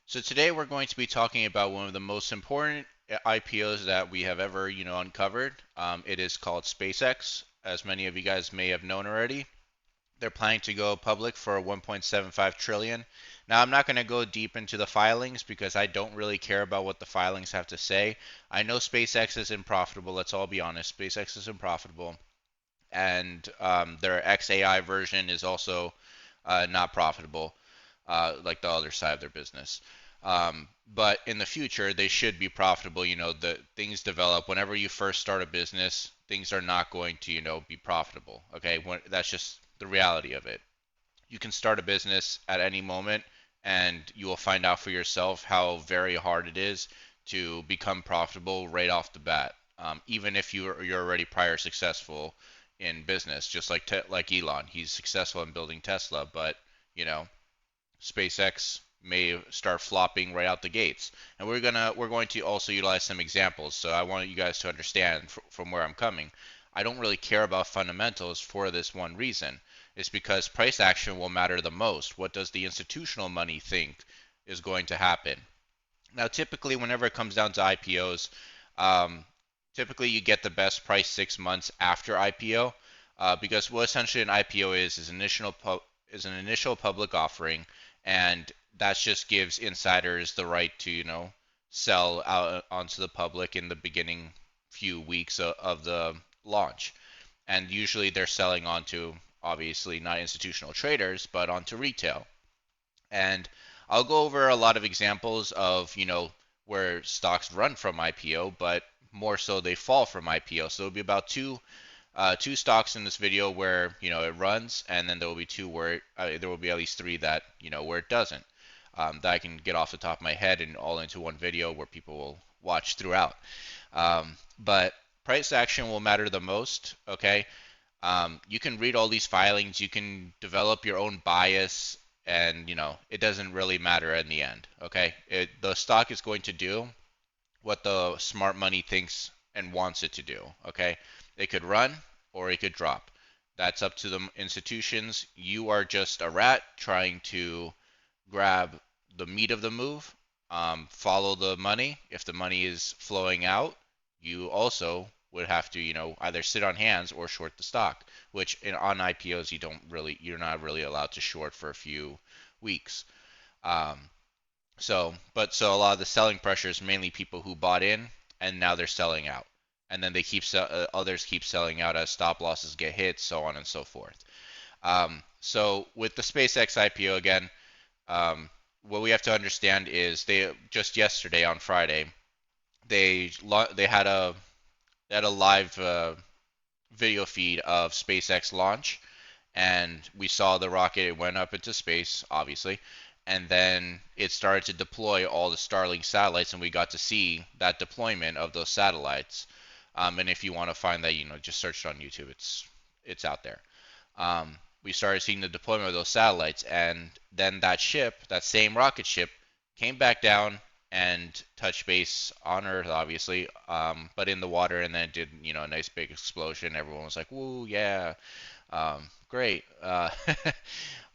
So today we're going to be talking about one of the most important IPOs that we have ever, uncovered. It is called SpaceX, as many of you guys may have known already. They're planning to go public for 1.75 trillion. Now, I'm not going to go deep into the filings because I don't really care about what the filings have to say. I know SpaceX isn't profitable. Let's all be honest. SpaceX isn't profitable, and their XAI version is also not profitable, like the other side of their business. But in the future, they should be profitable. The things develop. Whenever you first start a business, things are not going to, be profitable. Okay, that's just the reality of it. You can start a business at any moment, and you will find out for yourself how very hard it is to become profitable right off the bat. Even if you're already prior successful in business, just like Elon, he's successful in building Tesla, but you know SpaceX may start flopping right out the gates. And we're going to also utilize some examples. So I want you guys to understand from where I'm coming. I don't really care about fundamentals for this one reason. It's because price action will matter the most. What does the institutional money think is going to happen? Now, typically, whenever it comes down to IPOs, typically you get the best price 6 months after IPO, because what essentially an IPO is an initial public offering, and that just gives insiders the right to sell out onto the public in the beginning few weeks of the launch. And usually they're selling onto, obviously not institutional traders, but onto retail. And I'll go over a lot of examples of, where stocks run from IPO, but more so they fall from IPO. So it'll be about two stocks in this video where it runs, and then there will be two where there will be at least three that where it doesn't. That I can get off the top of my head and all into one video where people will watch throughout. But price action will matter the most. Okay, you can read all these filings, you can develop your own bias, and it doesn't really matter in the end. Okay, the stock is going to do what the smart money thinks and wants it to do. Okay, it could run or it could drop. That's up to the institutions. You are just a rat trying to grab the meat of the move, follow the money. If the money is flowing out, you also would have to, either sit on hands or short the stock, which on IPOs you're not really allowed to short for a few weeks. Um, so a lot of the selling pressure is mainly people who bought in and now they're selling out, and then others keep selling out as stop losses get hit, so on and so forth. So with the SpaceX IPO again, what we have to understand is they just yesterday on Friday they had a live video feed of SpaceX launch, and we saw the rocket. It went up into space, obviously, and then it started to deploy all the Starlink satellites, and we got to see that deployment of those satellites. And if you want to find that, just search it on YouTube. It's out there. We started seeing the deployment of those satellites, and then that same rocket ship, came back down and touched base on Earth, obviously, but in the water, and then it did, a nice big explosion. Everyone was like, "Woo, yeah, great."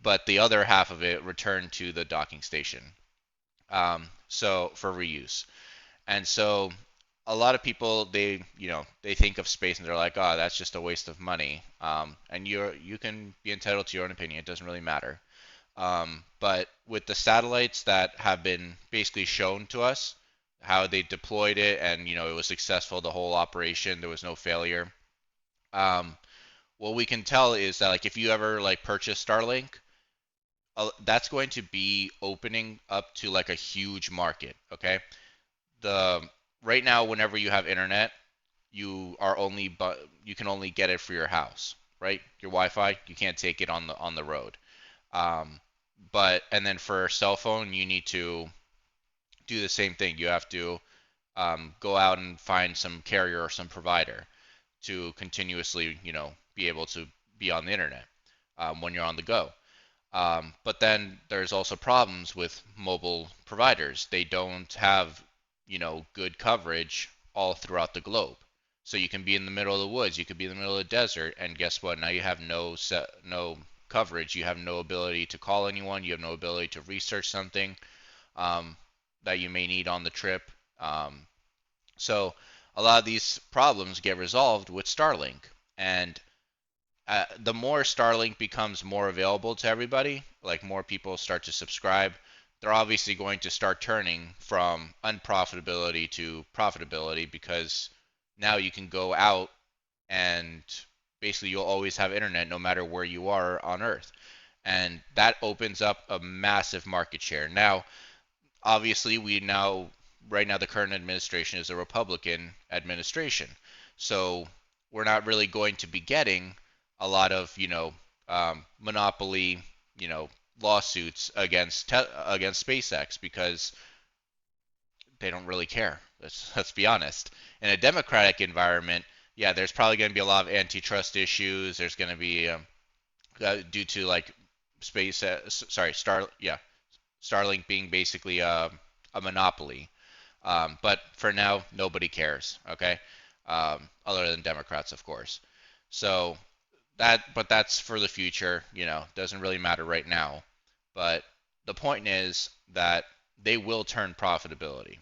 But the other half of it returned to the docking station, so for reuse. And so a lot of people they think of space and they're like, oh, that's just a waste of money. And you can be entitled to your own opinion. It doesn't really matter. But with the satellites that have been basically shown to us, how they deployed it, and it was successful, the whole operation, there was no failure. What we can tell is that, like, if you ever like purchase Starlink, that's going to be opening up to like a huge market. Okay, the right now, whenever you have internet, you can only get it for your house, right? Your Wi-Fi, you can't take it on the road. Um, but and then for a cell phone, you need to do the same thing. You have to go out and find some carrier or some provider to continuously, be able to be on the internet when you're on the go. But then there's also problems with mobile providers. They don't have, good coverage all throughout the globe. So you can be in the middle of the woods, you could be in the middle of the desert, and guess what? Now you have no coverage. You have no ability to call anyone. You have no ability to research something. um, that you may need on the trip. So a lot of these problems get resolved with Starlink. And the more Starlink becomes more available to everybody, like more people start to subscribe, they're obviously going to start turning from unprofitability to profitability because now you can go out and basically you'll always have internet no matter where you are on Earth. And that opens up a massive market share. Now, obviously, right now, the current administration is a Republican administration. So we're not really going to be getting a lot of, monopoly, you know, lawsuits against SpaceX because they don't really care. Let's be honest. In a democratic environment, yeah, there's probably going to be a lot of antitrust issues. There's going to be due to like Starlink being basically a monopoly. But for now, nobody cares. Okay, other than Democrats, of course. So but that's for the future. Doesn't really matter right now. But the point is that they will turn profitability.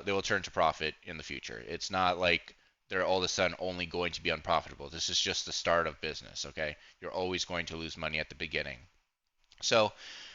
They will turn to profit in the future. It's not like they're all of a sudden only going to be unprofitable. This is just the start of business, okay? You're always going to lose money at the beginning. So,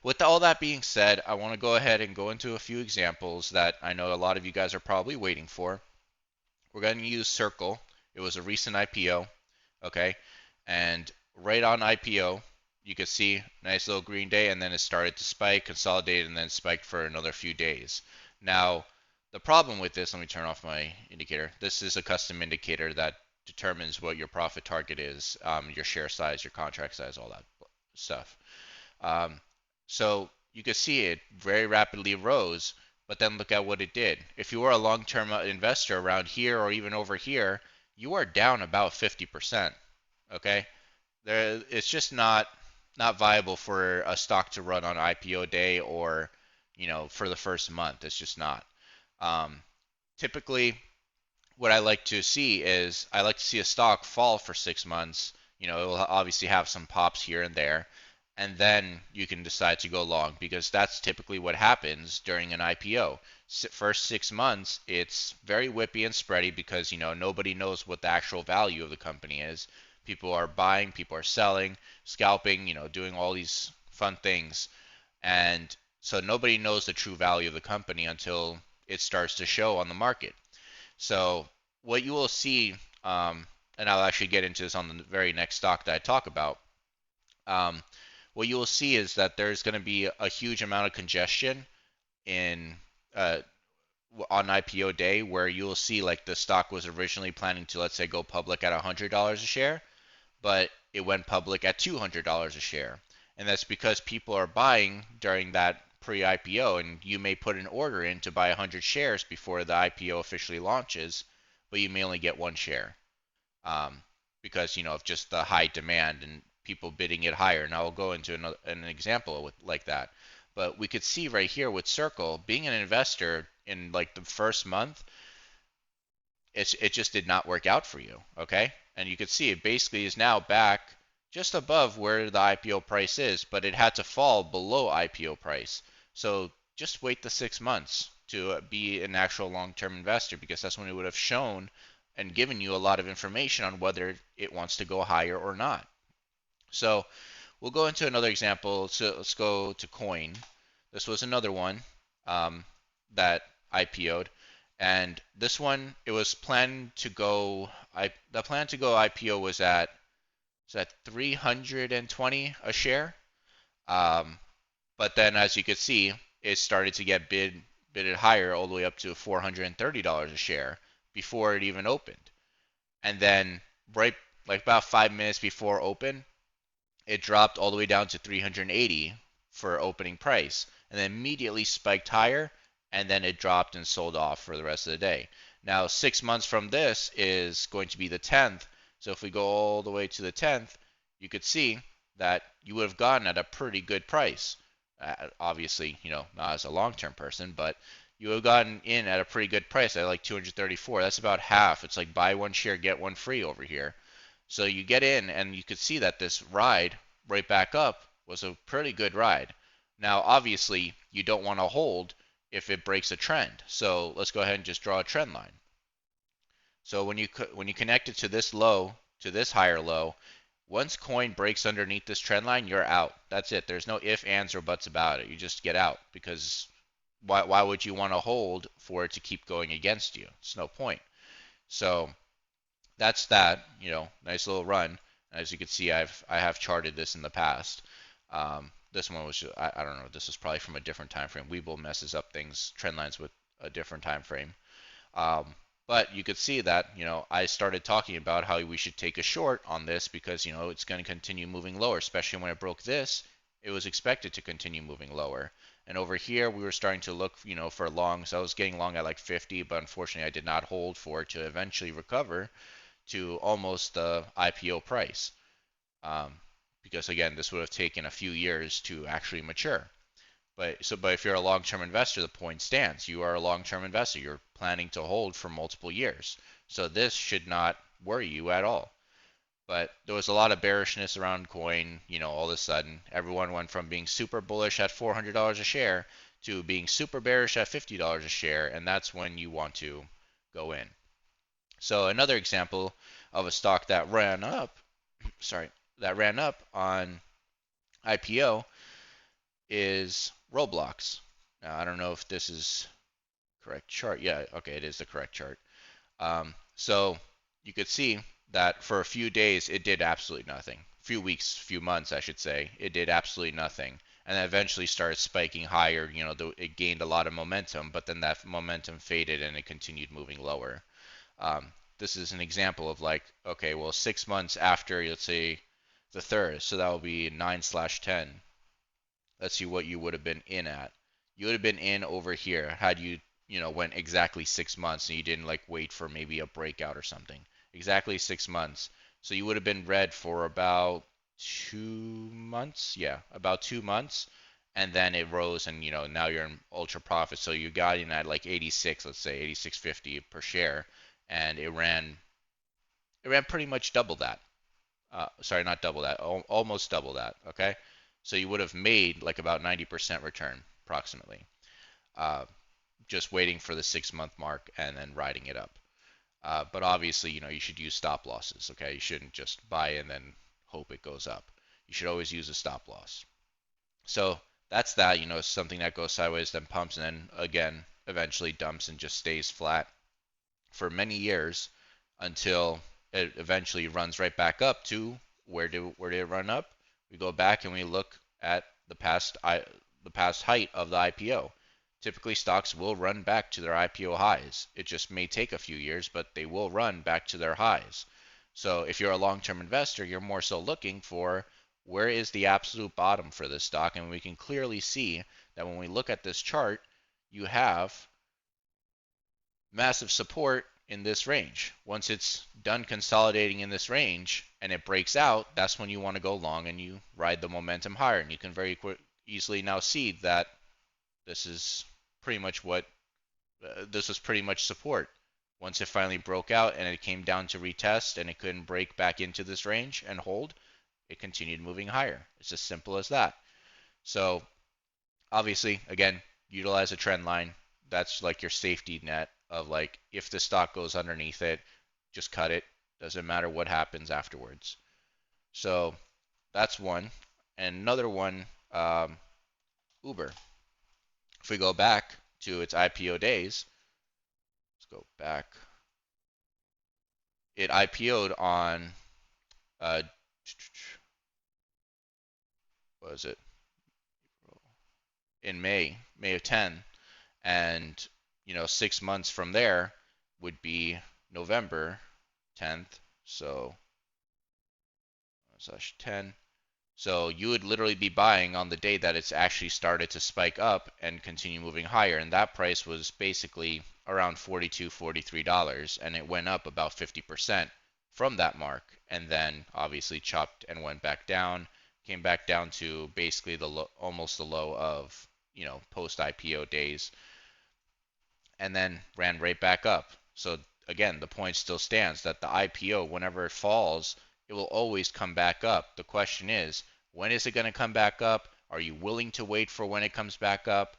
with all that being said, I want to go ahead and go into a few examples that I know a lot of you guys are probably waiting for. We're going to use Circle. It was a recent IPO, okay? And right on IPO, you could see nice little green day, and then it started to spike, consolidate, and then spiked for another few days. Now, the problem with this, let me turn off my indicator. This is a custom indicator that determines what your profit target is, your share size, your contract size, all that stuff. So you can see it very rapidly rose, but then look at what it did. If you were a long-term investor around here or even over here, you are down about 50%. Okay, it's just not viable for a stock to run on IPO day or for the first month. It's just not. Typically, what I like to see is I like to see a stock fall for 6 months. It will obviously have some pops here and there, and then you can decide to go long because that's typically what happens during an IPO. First 6 months, it's very whippy and spready because nobody knows what the actual value of the company is. People are buying, people are selling, scalping, doing all these fun things, and so nobody knows the true value of the company until it starts to show on the market. So what you will see, and I'll actually get into this on the very next stock that I talk about. What you will see is that there's going to be a huge amount of congestion in on IPO day, where you will see like the stock was originally planning to, let's say, go public at $100 a share, but it went public at $200 a share, and that's because people are buying during that pre-IPO, and you may put an order in to buy 100 shares before the IPO officially launches, but you may only get one share because of just the high demand and people bidding it higher. Now I'll go into an example like that. But we could see right here with Circle, being an investor in like the first month, it just did not work out for you, okay? And you could see it basically is now back just above where the IPO price is, but it had to fall below IPO price. So just wait the 6 months to be an actual long-term investor, because that's when it would have shown and given you a lot of information on whether it wants to go higher or not. So we'll go into another example. So let's go to Coin. This was another one that IPO'd. And this one, it was planned to go, the plan to go IPO was at 320 a share. But then as you could see, it started to get bidded higher all the way up to $430 a share before it even opened. And then right like about 5 minutes before open, it dropped all the way down to 380 for opening price, and then immediately spiked higher, and then it dropped and sold off for the rest of the day. Now 6 months from this is going to be the 10th, so if we go all the way to the 10th, you could see that you would have gotten at a pretty good price. Obviously, not as a long-term person, but you would have gotten in at a pretty good price at like 234. That's about half. It's like buy one share, get one free over here. So you get in, and you could see that this ride right back up was a pretty good ride. Now, obviously, you don't want to hold if it breaks a trend. So let's go ahead and just draw a trend line. So when you connect it to this low, to this higher low, once coin breaks underneath this trend line, you're out. That's it. There's no if, ands, or buts about it. You just get out, because why would you want to hold for it to keep going against you? It's no point. So that's that. Nice little run. As you can see, I have charted this in the past. This one was I don't know. This is probably from a different time frame. Webull messes up things, trend lines with a different time frame. Um, but you could see that, I started talking about how we should take a short on this because, it's going to continue moving lower, especially when it broke this. It was expected to continue moving lower. And over here, we were starting to look, for long. So I was getting long at like 50, but unfortunately, I did not hold for it to eventually recover to almost the IPO price. Um, because again, this would have taken a few years to actually mature. But if you're a long-term investor, the point stands. You are a long-term investor. You're planning to hold for multiple years. So this should not worry you at all. But there was a lot of bearishness around coin. All of a sudden, everyone went from being super bullish at $400 a share to being super bearish at $50 a share, and that's when you want to go in. So another example of a stock that ran up, on IPO is Roblox. Now, I don't know if this is correct chart. Yeah, okay, it is the correct chart. So you could see that for a few days it did absolutely nothing. Few weeks, few months, I should say, it did absolutely nothing, and then eventually started spiking higher. It gained a lot of momentum, but then that momentum faded and it continued moving lower. This is an example of like, okay, well, 6 months after, let's say, the third, so that will be 9/10. Let's see what you would have been in at. You would have been in over here had you, went exactly 6 months and you didn't like wait for maybe a breakout or something. Exactly 6 months. So you would have been red for about 2 months. Yeah, about 2 months. And then it rose and, now you're in ultra profit. So you got in at like 86, let's say 86.50 per share. And it ran pretty much double that. Sorry, not double that, almost double that. Okay. So you would have made like about 90% return approximately, uh, just waiting for the 6 month mark and then riding it up. But obviously, you should use stop losses. Okay, you shouldn't just buy and then hope it goes up. You should always use a stop loss. So that's that. Something that goes sideways, then pumps, and then again eventually dumps and just stays flat for many years until it eventually runs right back up to where did it run up? We go back and we look at the past height of the IPO. Typically, stocks will run back to their IPO highs. It just may take a few years, but they will run back to their highs. So if you're a long-term investor, you're more so looking for where is the absolute bottom for this stock, and we can clearly see that when we look at this chart, you have massive support in this range. Once it's done consolidating in this range and it breaks out, that's when you want to go long and you ride the momentum higher. And you can very easily now see that this is pretty much this was pretty much support. Once it finally broke out and it came down to retest and it couldn't break back into this range and hold, it continued moving higher. It's as simple as that. So obviously, again, utilize a trend line. That's like your safety net of like, if the stock goes underneath it, just cut it. Doesn't matter what happens afterwards. So that's one. And another one, Uber. If we go back to its IPO days, let's go back. It IPO'd on, what was it? In May of 10. And 6 months from there would be November 10th. So /10. So you would literally be buying on the day that it's actually started to spike up and continue moving higher. And that price was basically around $42, $43, and it went up about 50% from that mark. And then obviously chopped and went back down, came back down to basically almost the low of post IPO days, and then ran right back up. So again, the point still stands that the IPO, whenever it falls, it will always come back up. The question is, when is it going to come back up? Are you willing to wait for when it comes back up?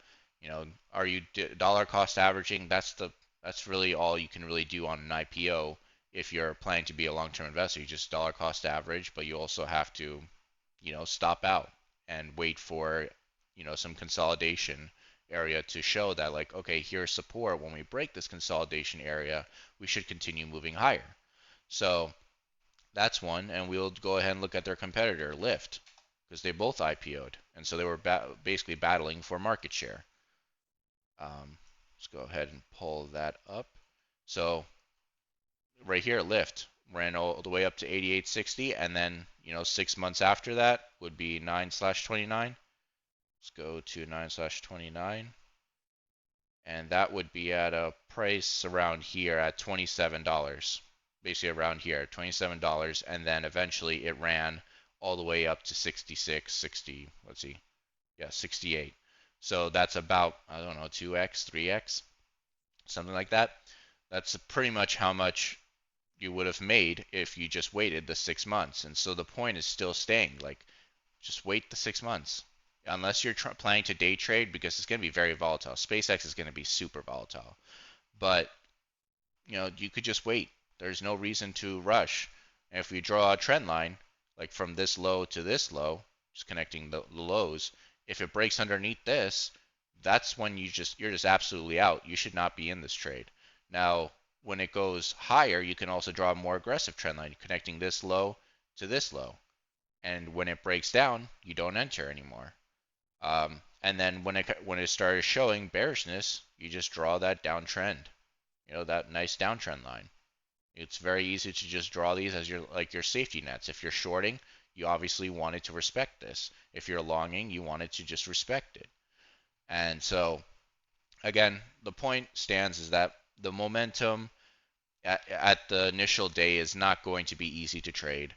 Are you dollar cost averaging? That's really all you can really do on an IPO if you're planning to be a long-term investor. You just dollar cost average, but you also have to, stop out and wait for, some consolidation area to show that like, okay, here's support. When we break this consolidation area, we should continue moving higher. So that's one, and we'll go ahead and look at their competitor, Lyft, because they both IPO'd, and so they were basically battling for market share. Let's go ahead and pull that up. So right here, Lyft ran all the way up to 88.60, and then 6 months after that would be 9/29. Let's go to 9/29, and that would be at a price around here at $27, basically around here, $27, and then eventually it ran all the way up to 66, 60, let's see, yeah, 68. So that's about, I don't know, 2x, 3x, something like that. That's pretty much how much you would have made if you just waited the 6 months. And so the point is still staying, like, just wait the 6 months. Unless you're planning to day trade, because it's going to be very volatile. SpaceX is going to be super volatile. But, you could just wait. There's no reason to rush. And if we draw a trend line, like from this low to this low, just connecting the lows, if it breaks underneath this, that's when you're just absolutely out. You should not be in this trade. Now, when it goes higher, you can also draw a more aggressive trend line, connecting this low to this low. And when it breaks down, you don't enter anymore. And then when it started showing bearishness, you just draw that downtrend, that nice downtrend line. It's very easy to just draw these as your safety nets. If you're shorting, you obviously wanted to respect this. If you're longing, you wanted to just respect it. And so, again, the point stands is that the momentum at the initial day is not going to be easy to trade.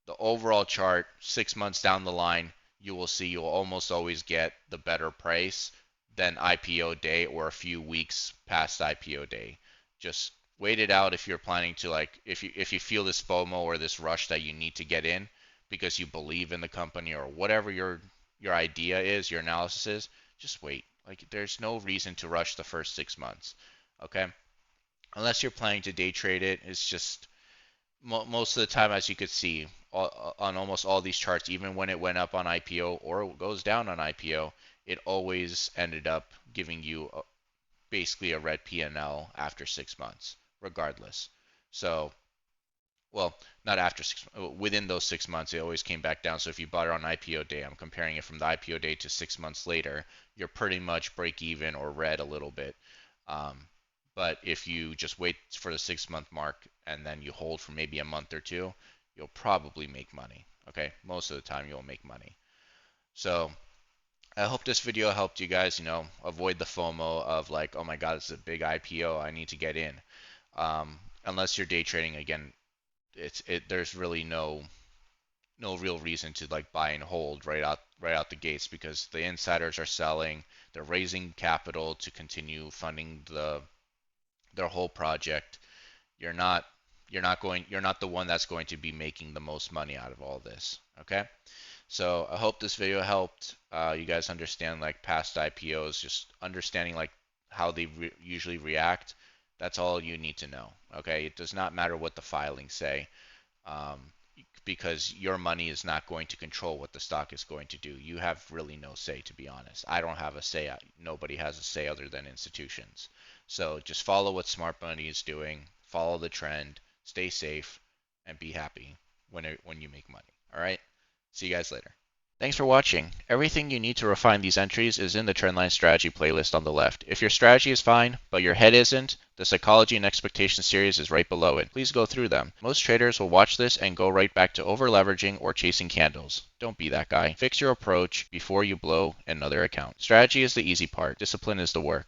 The overall chart, 6 months down the line, you will see you'll almost always get the better price than IPO day or a few weeks past IPO day. Just wait it out if you're planning to, if you feel this FOMO or this rush that you need to get in because you believe in the company or whatever your idea is, your analysis is, just wait. There's no reason to rush the first 6 months, okay? Unless you're planning to day trade it, it's just most of the time, as you could see on almost all these charts, even when it went up on IPO or goes down on IPO, it always ended up giving you basically a red P&L after 6 months, regardless. So, well, not after within those 6 months, it always came back down. So if you bought it on IPO day, I'm comparing it from the IPO day to 6 months later, you're pretty much break even or red a little bit. But if you just wait for the 6 month mark and then you hold for maybe a month or two, you'll probably make money. Okay, most of the time you'll make money. So I hope this video helped you guys, avoid the FOMO of like, oh my God, it's a big IPO, I need to get in. Unless you're day trading, again, there's really no real reason to like buy and hold right out the gates because the insiders are selling, they're raising capital to continue funding their whole project. You're not the one that's going to be making the most money out of all this. Okay, so I hope this video helped you guys understand like past IPOs, just understanding like how they usually react. That's all you need to know. Okay, it does not matter what the filings say, because your money is not going to control what the stock is going to do. You have really no say, to be honest. I don't have a say. Nobody has a say other than institutions. So just follow what smart money is doing, follow the trend, stay safe, and be happy when you make money. All right? See you guys later. Thanks for watching. Everything you need to refine these entries is in the Trendline Strategy playlist on the left. If your strategy is fine, but your head isn't, the Psychology and Expectation series is right below it. Please go through them. Most traders will watch this and go right back to over-leveraging or chasing candles. Don't be that guy. Fix your approach before you blow another account. Strategy is the easy part. Discipline is the work.